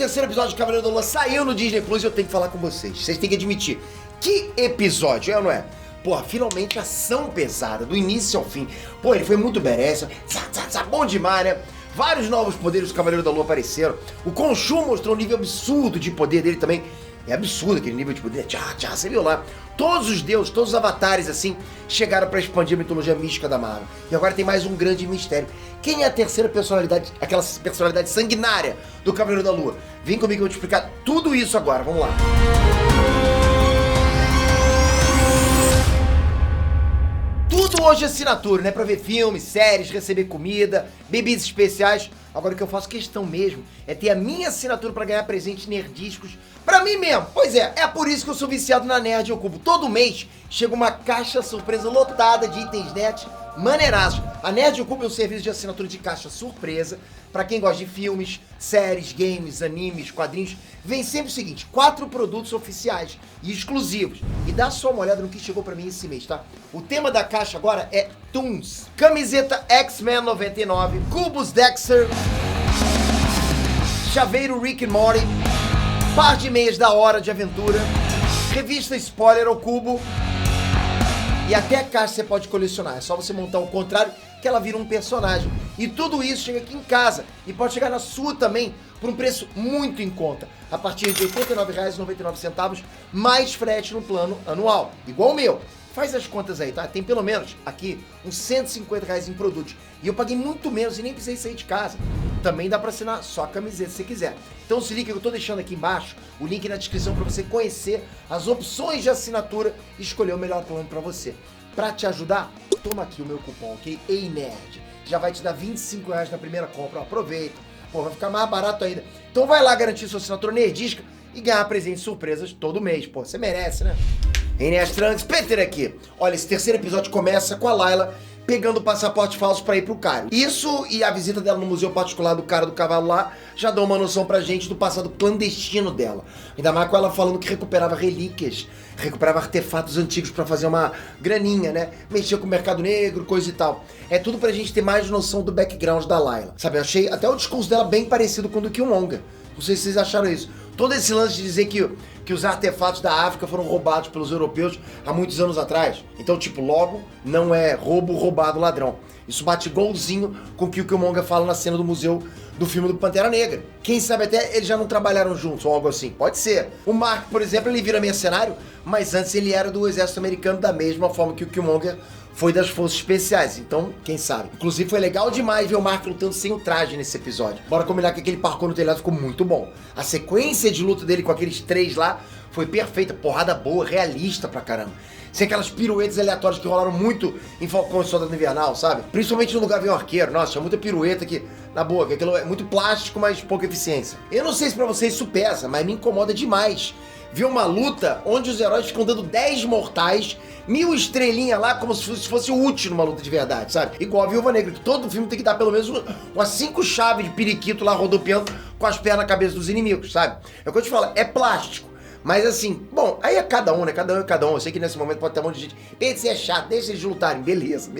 terceiro episódio de Cavaleiro da Lua saiu no Disney Plus e eu tenho que falar com vocês. Vocês têm que admitir. Que episódio, é ou não é? Pô, finalmente ação pesada, do início ao fim. Pô, ele foi muito badass, bom demais, né? Vários novos poderes do Cavaleiro da Lua apareceram. O Khonshu mostrou um nível absurdo de poder dele também. É absurdo aquele nível de poder. Você viu lá? Todos os deuses, todos os avatares, assim, chegaram pra expandir a mitologia mística da Marvel. E agora tem mais um grande mistério. Quem é a terceira personalidade, aquela personalidade sanguinária do Cavaleiro da Lua? Vem comigo que eu vou te explicar tudo isso agora. Vamos lá. Tudo hoje é assinatura, né? Pra ver filmes, séries, receber comida, bebidas especiais. Agora o que eu faço questão mesmo é ter a minha assinatura pra ganhar presentes nerdísticos pra mim mesmo. Pois é por isso que eu sou viciado na Nerd ao Cubo. Todo mês chega uma caixa surpresa lotada de itens nerds maneiraços. A Nerd ao Cubo é um serviço de assinatura de caixa surpresa pra quem gosta de filmes, séries, games, animes, quadrinhos. Vem sempre o seguinte, 4 produtos oficiais e exclusivos. E dá só uma olhada no que chegou pra mim esse mês, tá? O tema da caixa agora é Toons. Camiseta X-Men 99, cubos Dexter, chaveiro Rick and Morty, par de meias da Hora de Aventura, revista Spoiler ao Cubo e até a caixa você pode colecionar. É só você montar o contrário que ela vira um personagem. E tudo isso chega aqui em casa e pode chegar na sua também por um preço muito em conta. A partir de R$ 89,99 mais frete no plano anual. Igual o meu. Faz as contas aí, tá? Tem pelo menos aqui uns R$150 em produtos. E eu paguei muito menos e nem precisei sair de casa. Também dá pra assinar só a camiseta se você quiser. Então se liga que eu tô deixando aqui embaixo o link na descrição pra você conhecer as opções de assinatura e escolher o melhor plano pra você. Pra te ajudar, toma aqui o meu cupom, ok? EINERD. Já vai te dar R$25 na primeira compra. Aproveita. Pô, vai ficar mais barato ainda. Então vai lá garantir sua assinatura nerdística e ganhar presentes surpresas todo mês. Pô, você merece, né? Enéas Trunks, Peter aqui. Olha, esse terceiro episódio começa com a Layla pegando o passaporte falso pra ir pro Cairo. Isso e a visita dela no museu particular do cara do cavalo lá já dão uma noção pra gente do passado clandestino dela. Ainda mais com ela falando que recuperava relíquias, recuperava artefatos antigos pra fazer uma graninha, né? Mexia com o mercado negro, coisa e tal. É tudo pra gente ter mais noção do background da Layla. Sabe, eu achei até o discurso dela bem parecido com o do Killmonger. Não sei se vocês acharam isso. Todo esse lance de dizer que os artefatos da África foram roubados pelos europeus há muitos anos atrás. Então, tipo, logo, não é roubo, roubado, ladrão. Isso bate igualzinho com o que o Killmonger fala na cena do museu do filme do Pantera Negra. Quem sabe até eles já não trabalharam juntos ou algo assim. Pode ser. O Mark, por exemplo, ele vira mercenário, mas antes ele era do exército americano da mesma forma que o Killmonger foi das forças especiais, então, quem sabe. Inclusive, foi legal demais ver o Mark lutando sem o traje nesse episódio. Bora combinar que aquele parkour no telhado ficou muito bom. A sequência de luta dele com aqueles 3 lá foi perfeita, porrada boa, realista pra caramba. Sem aquelas piruetas aleatórias que rolaram muito em Falcão e Soldado Invernal, sabe? Principalmente no lugar vem o arqueiro. Nossa, tinha muita pirueta aqui, na boa, que aquilo é muito plástico, mas pouca eficiência. Eu não sei se pra vocês isso pesa, mas me incomoda demais ver uma luta onde os heróis ficam dando 10 mortais, 1000 estrelinhas lá, como se fosse útil numa luta de verdade, sabe? Igual a Viúva Negra, que todo filme tem que dar pelo menos umas 5 chaves de periquito lá rodopiando com as pernas na cabeça dos inimigos, sabe? É o que eu te falo, é plástico. Mas assim, bom, aí é cada um, né? Cada um é cada um. Eu sei que nesse momento pode ter um monte de gente. Esse é chato, deixa eles lutarem. Beleza.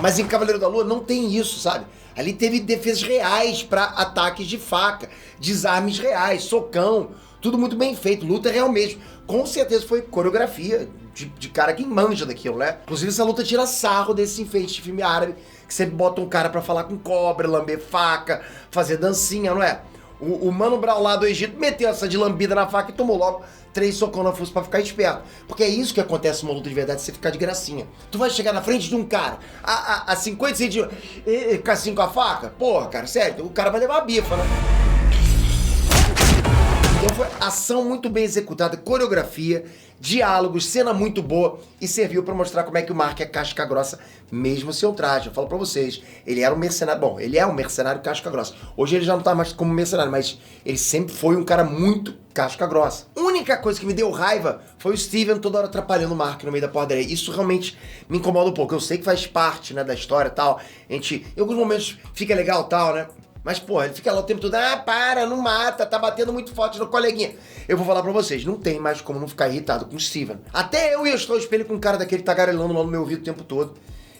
Mas em Cavaleiro da Lua não tem isso, sabe? Ali teve defesas reais pra ataques de faca, desarmes reais, socão. Tudo muito bem feito, luta real mesmo. Com certeza foi coreografia de cara que manja daquilo, né? Inclusive essa luta tira sarro desse enfeite de filme árabe, que sempre bota um cara pra falar com cobra, lamber faca, fazer dancinha, não é? O Mano Brown lá do Egito meteu essa de lambida na faca e tomou logo 3 socão na fuça pra ficar esperto. Porque é isso que acontece numa luta de verdade, você ficar de gracinha. Tu vai chegar na frente de um cara a 50 centímetros e ficar assim com a faca? Porra, cara, sério, o cara vai levar a bifa, né? Então foi ação muito bem executada, coreografia, diálogos, cena muito boa e serviu pra mostrar como é que o Mark é casca grossa mesmo sem o traje. Eu falo pra vocês, ele era um mercenário, bom, ele é um mercenário casca grossa. Hoje ele já não tá mais como mercenário, mas ele sempre foi um cara muito casca grossa. A única coisa que me deu raiva foi o Steven toda hora atrapalhando o Mark no meio da porradaria. Isso realmente me incomoda um pouco. Eu sei que faz parte, né, da história e tal. A gente, em alguns momentos fica legal e tal, né? Mas, porra, ele fica lá o tempo todo, para, não mata, tá batendo muito forte no coleguinha. Eu vou falar pra vocês, não tem mais como não ficar irritado com o Steven. Até eu ia estar ao espelho com um cara daquele tagarelando lá no meu ouvido o tempo todo.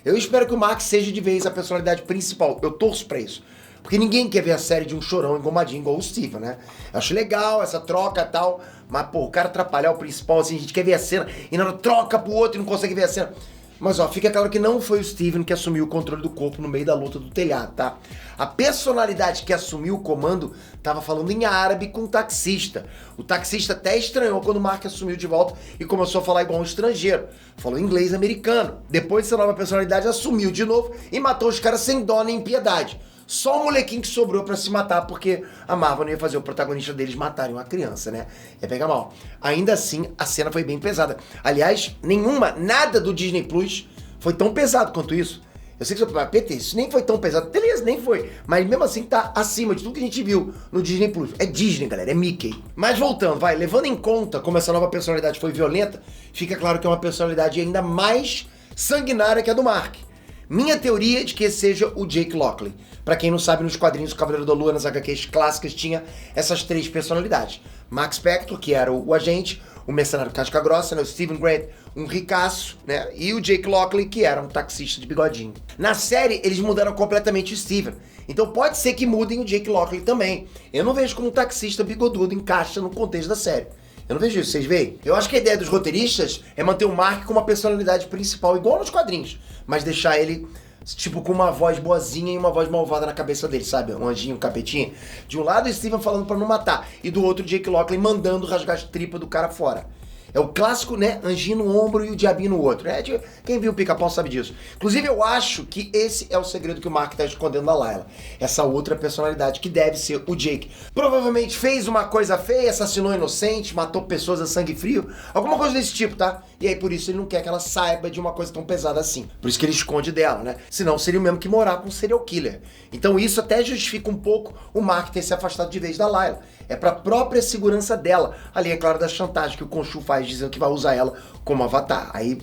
Eu espero que o Mark seja de vez a personalidade principal, eu torço pra isso. Porque ninguém quer ver a série de um chorão engomadinho igual o Steven, né? Eu acho legal essa troca e tal, mas, pô, o cara atrapalhar o principal, assim, a gente quer ver a cena e na hora troca pro outro e não consegue ver a cena. Mas, ó, fica claro que não foi o Steven que assumiu o controle do corpo no meio da luta do telhado, tá? A personalidade que assumiu o comando tava falando em árabe com o taxista. O taxista até estranhou quando o Mark assumiu de volta e começou a falar igual um estrangeiro. Falou inglês americano. Depois, essa nova personalidade assumiu de novo e matou os caras sem dó nem piedade. Só o molequinho que sobrou pra se matar, porque a Marvel não ia fazer o protagonista deles matarem uma criança, né? É pegar mal. Ainda assim, a cena foi bem pesada. Aliás, nada do Disney Plus foi tão pesado quanto isso. Eu sei que você vai, PT, isso nem foi tão pesado. Beleza, nem foi. Mas mesmo assim tá acima de tudo que a gente viu no Disney Plus. É Disney, galera, é Mickey. Mas voltando, levando em conta como essa nova personalidade foi violenta, fica claro que é uma personalidade ainda mais sanguinária que a do Mark. Minha teoria é de que esse seja o Jake Lockley. Pra quem não sabe, nos quadrinhos do Cavaleiro da Lua, nas HQs clássicas, tinha essas três personalidades. Max Spector, que era o agente, o mercenário casca grossa, né, o Steven Grant, um ricaço, né, e o Jake Lockley, que era um taxista de bigodinho. Na série, eles mudaram completamente o Steven. Então pode ser que mudem o Jake Lockley também. Eu não vejo como um taxista bigodudo encaixa no contexto da série. Eu não vejo isso, vocês veem? Eu acho que a ideia dos roteiristas é manter o Mark com uma personalidade principal, igual nos quadrinhos, mas deixar ele, tipo, com uma voz boazinha e uma voz malvada na cabeça dele, sabe? Um anjinho, um capetinho. De um lado, o Steven falando pra não matar, e do outro, Jake Lockley mandando rasgar as tripas do cara fora. É o clássico, né? Anjinho no ombro e o diabinho no outro. Quem viu o Pica-Pau sabe disso. Inclusive, eu acho que esse é o segredo que o Mark tá escondendo da Layla. Essa outra personalidade que deve ser o Jake. Provavelmente fez uma coisa feia, assassinou inocente, matou pessoas a sangue frio. Alguma coisa desse tipo, tá? E aí, por isso, ele não quer que ela saiba de uma coisa tão pesada assim. Por isso que ele esconde dela, né? Senão, seria o mesmo que morar com um serial killer. Então, isso até justifica um pouco o Mark ter se afastado de vez da Layla. É pra própria segurança dela. Ali, é claro, da chantagem que o Khonshu faz, dizendo que vai usar ela como avatar. Aí,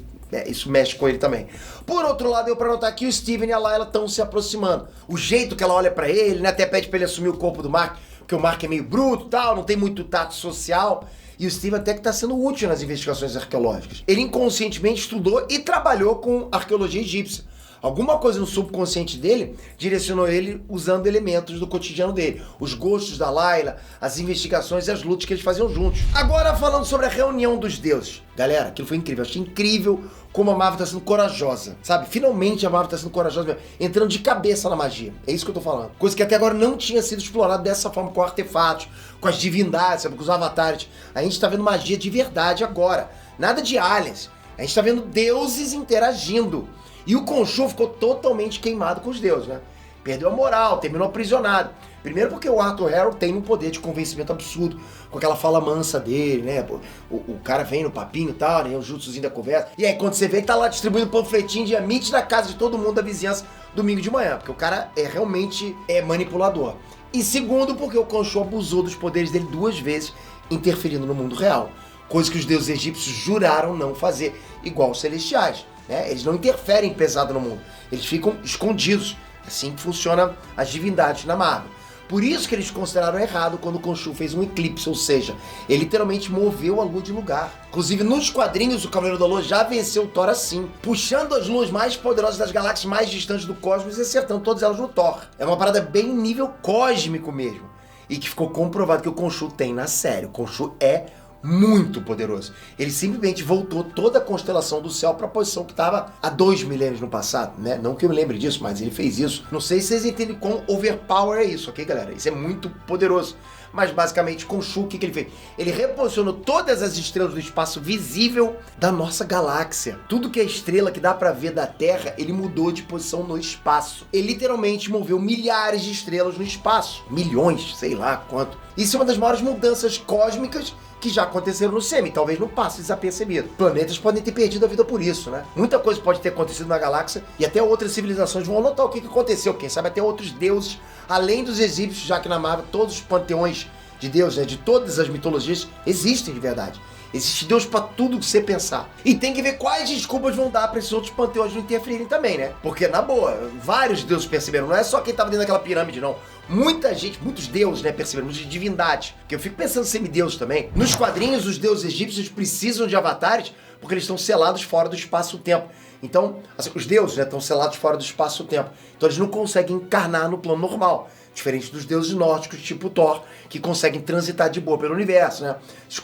isso mexe com ele também. Por outro lado, deu pra notar que o Steven e a Layla estão se aproximando. O jeito que ela olha pra ele, né? Até pede pra ele assumir o corpo do Mark, porque o Mark é meio bruto e tal, não tem muito tato social. E o Steven até que tá sendo útil nas investigações arqueológicas. Ele inconscientemente estudou e trabalhou com arqueologia egípcia. Alguma coisa no subconsciente dele direcionou ele usando elementos do cotidiano dele. Os gostos da Layla, as investigações e as lutas que eles faziam juntos. Agora falando sobre a reunião dos deuses. Galera, aquilo foi incrível. Eu achei incrível como a Marvel tá sendo corajosa. Sabe? Finalmente a Marvel tá sendo corajosa mesmo. Entrando de cabeça na magia. É isso que eu tô falando. Coisa que até agora não tinha sido explorada dessa forma, com artefatos, com as divindades, sabe? Com os avatares. A gente tá vendo magia de verdade agora. Nada de aliens. A gente tá vendo deuses interagindo. E o Khonshu ficou totalmente queimado com os deuses, né? Perdeu a moral, terminou aprisionado. Primeiro porque o Arthur Harrow tem um poder de convencimento absurdo, com aquela fala mansa dele, né? O cara vem no papinho e tal, né? O jutsuzinho da conversa. E aí quando você vê, ele tá lá distribuindo panfletinho de amite na casa de todo mundo da vizinhança domingo de manhã. Porque o cara realmente é manipulador. E segundo porque o Khonshu abusou dos poderes dele 2 vezes, interferindo no mundo real. Coisa que os deuses egípcios juraram não fazer, igual os celestiais. Eles não interferem pesado no mundo, eles ficam escondidos. Assim que funciona as divindades na Marvel. Por isso que eles consideraram errado quando o Khonshu fez um eclipse, ou seja, ele literalmente moveu a lua de lugar. Inclusive nos quadrinhos o Cavaleiro da Lua já venceu o Thor assim, puxando as luas mais poderosas das galáxias mais distantes do cosmos e acertando todas elas no Thor. É uma parada bem nível cósmico mesmo, e que ficou comprovado que o Khonshu tem na série. O Khonshu é muito poderoso. Ele simplesmente voltou toda a constelação do céu para a posição que estava há 2 milênios no passado, né? Não que eu me lembre disso, mas ele fez isso. Não sei se vocês entendem quão overpower é isso, ok, galera? Isso é muito poderoso. Mas basicamente, Khonshu, o que ele fez? Ele reposicionou todas as estrelas do espaço visível da nossa galáxia. Tudo que é estrela que dá pra ver da Terra, ele mudou de posição no espaço. Ele literalmente moveu milhares de estrelas no espaço. Milhões, sei lá quanto. Isso é uma das maiores mudanças cósmicas que já aconteceram no semi, talvez não passe desapercebido. Planetas podem ter perdido a vida por isso, né? Muita coisa pode ter acontecido na galáxia e até outras civilizações vão notar o que aconteceu. Quem sabe até outros deuses, além dos egípcios, já que na Marvel todos os panteões de Deus, né, de todas as mitologias, existem de verdade. Existe Deus pra tudo que você pensar. E tem que ver quais desculpas vão dar pra esses outros panteões não interferirem também, né? Porque, na boa, vários deuses perceberam. Não é só quem tava dentro daquela pirâmide, não. Muita gente, muitos deuses, né, perceberam. Muitas divindades. Porque eu fico pensando em semideuses também. Nos quadrinhos, os deuses egípcios precisam de avatares porque eles estão selados fora do espaço-tempo. Então, assim, os deuses, né, estão selados fora do espaço-tempo. Então eles não conseguem encarnar no plano normal. Diferente dos deuses nórdicos, tipo Thor, que conseguem transitar de boa pelo universo, né?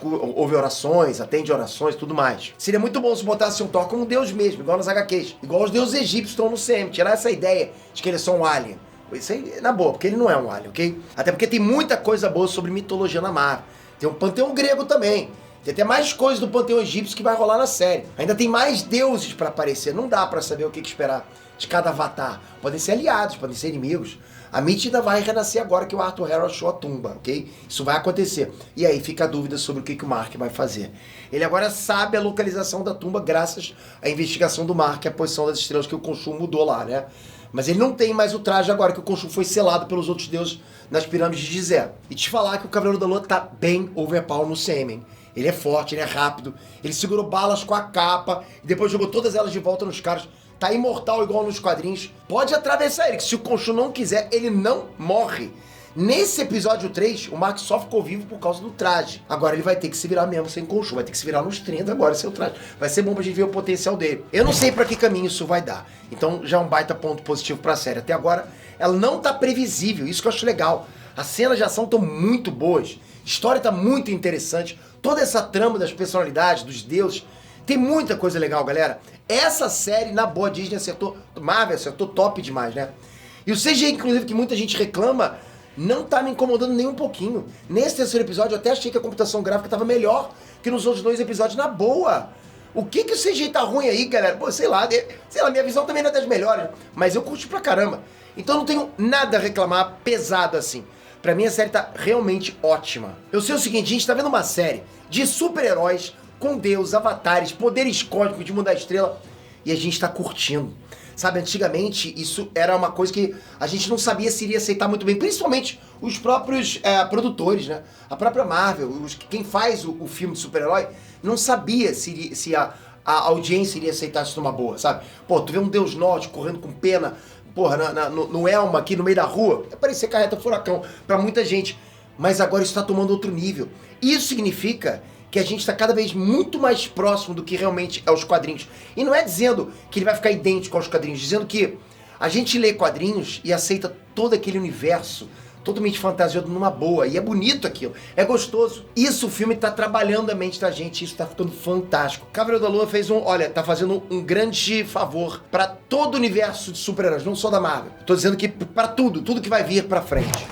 Ouve orações, atende orações e tudo mais. Seria muito bom se botasse um Thor como um deus mesmo, igual nas HQs. Igual os deuses egípcios estão no CM. Tirar essa ideia de que ele é só um alien. Isso aí, na boa, porque ele não é um alien, ok? Até porque tem muita coisa boa sobre mitologia na Marvel. Tem um panteão grego também. Tem até mais coisas do panteão egípcio que vai rolar na série. Ainda tem mais deuses pra aparecer. Não dá pra saber o que esperar de cada avatar. Podem ser aliados, podem ser inimigos. A Mitch ainda vai renascer agora que o Arthur Harrow achou a tumba, ok? Isso vai acontecer. E aí fica a dúvida sobre o que o Mark vai fazer. Ele agora sabe a localização da tumba graças à investigação do Mark, a posição das estrelas que o Khonshu mudou lá, né? Mas ele não tem mais o traje agora que o Khonshu foi selado pelos outros deuses nas pirâmides de Gizeh. E te falar que o Cavaleiro da Lua tá bem overpower no CM. Ele é forte, ele é rápido, ele segurou balas com a capa e depois jogou todas elas de volta nos caras. Tá imortal igual nos quadrinhos. Pode atravessar ele, que se o Khonshu não quiser, ele não morre. Nesse episódio 3, o Mark só ficou vivo por causa do traje. Agora ele vai ter que se virar mesmo sem Khonshu, vai ter que se virar nos 30 agora sem o traje. Vai ser bom pra gente ver o potencial dele. Eu não sei pra que caminho isso vai dar. Então já é um baita ponto positivo pra série. Até agora, ela não tá previsível, isso que eu acho legal. As cenas de ação estão muito boas, a história tá muito interessante, toda essa trama das personalidades, dos deuses, tem muita coisa legal, galera. Essa série, na boa, Disney acertou, Marvel acertou top demais, né? E o CGI, inclusive, que muita gente reclama, não tá me incomodando nem um pouquinho. Nesse terceiro episódio, eu até achei que a computação gráfica tava melhor que nos outros 2 episódios, na boa. O que o CGI tá ruim aí, galera? Pô, sei lá, minha visão também não é das melhores, mas eu curti pra caramba. Então eu não tenho nada a reclamar pesado assim. Pra mim a série tá realmente ótima. Eu sei o seguinte, a gente tá vendo uma série de super-heróis com deus, avatares, poderes cósmicos de Mundo da Estrela e a gente tá curtindo. Sabe, antigamente isso era uma coisa que a gente não sabia se iria aceitar muito bem, principalmente os próprios produtores, né? A própria Marvel, quem faz o filme de super-herói, não sabia se a audiência iria aceitar isso numa boa, sabe? Pô, tu vê um deus nórdico correndo com pena, porra, no elmo aqui no meio da rua, parecia carreta furacão pra muita gente. Mas agora isso tá tomando outro nível. Isso significa que a gente está cada vez muito mais próximo do que realmente é os quadrinhos. E não é dizendo que ele vai ficar idêntico aos quadrinhos, dizendo que a gente lê quadrinhos e aceita todo aquele universo totalmente fantasioso numa boa. E é bonito aquilo, é gostoso. Isso o filme tá trabalhando a mente da gente, isso tá ficando fantástico. Cavaleiro da Lua fez tá fazendo um grande favor para todo o universo de super-heróis, não só da Marvel. Tô dizendo que para tudo que vai vir pra frente.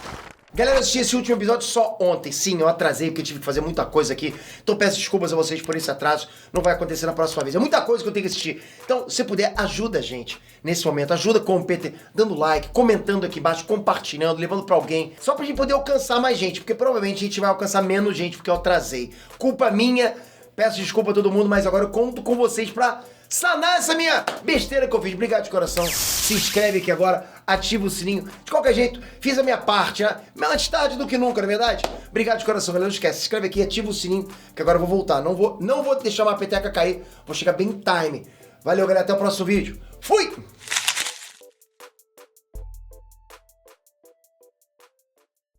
Galera, eu assisti esse último episódio só ontem. Sim, eu atrasei porque eu tive que fazer muita coisa aqui. Então peço desculpas a vocês por esse atraso. Não vai acontecer na próxima vez. É muita coisa que eu tenho que assistir. Então, se puder, ajuda a gente nesse momento. Ajuda com o PT, dando like, comentando aqui embaixo, compartilhando, levando pra alguém. Só pra gente poder alcançar mais gente. Porque provavelmente a gente vai alcançar menos gente porque eu atrasei. Culpa minha. Peço desculpa a todo mundo, mas agora eu conto com vocês pra sanar essa minha besteira que eu fiz. Obrigado de coração. Se inscreve aqui agora, ativa o sininho. De qualquer jeito, fiz a minha parte, né? Antes tarde do que nunca, não é verdade? Obrigado de coração, galera. Não esquece, se inscreve aqui, ativa o sininho, que agora eu vou voltar. Não vou deixar uma peteca cair. Vou chegar bem em time. Valeu, galera. Até o próximo vídeo. Fui!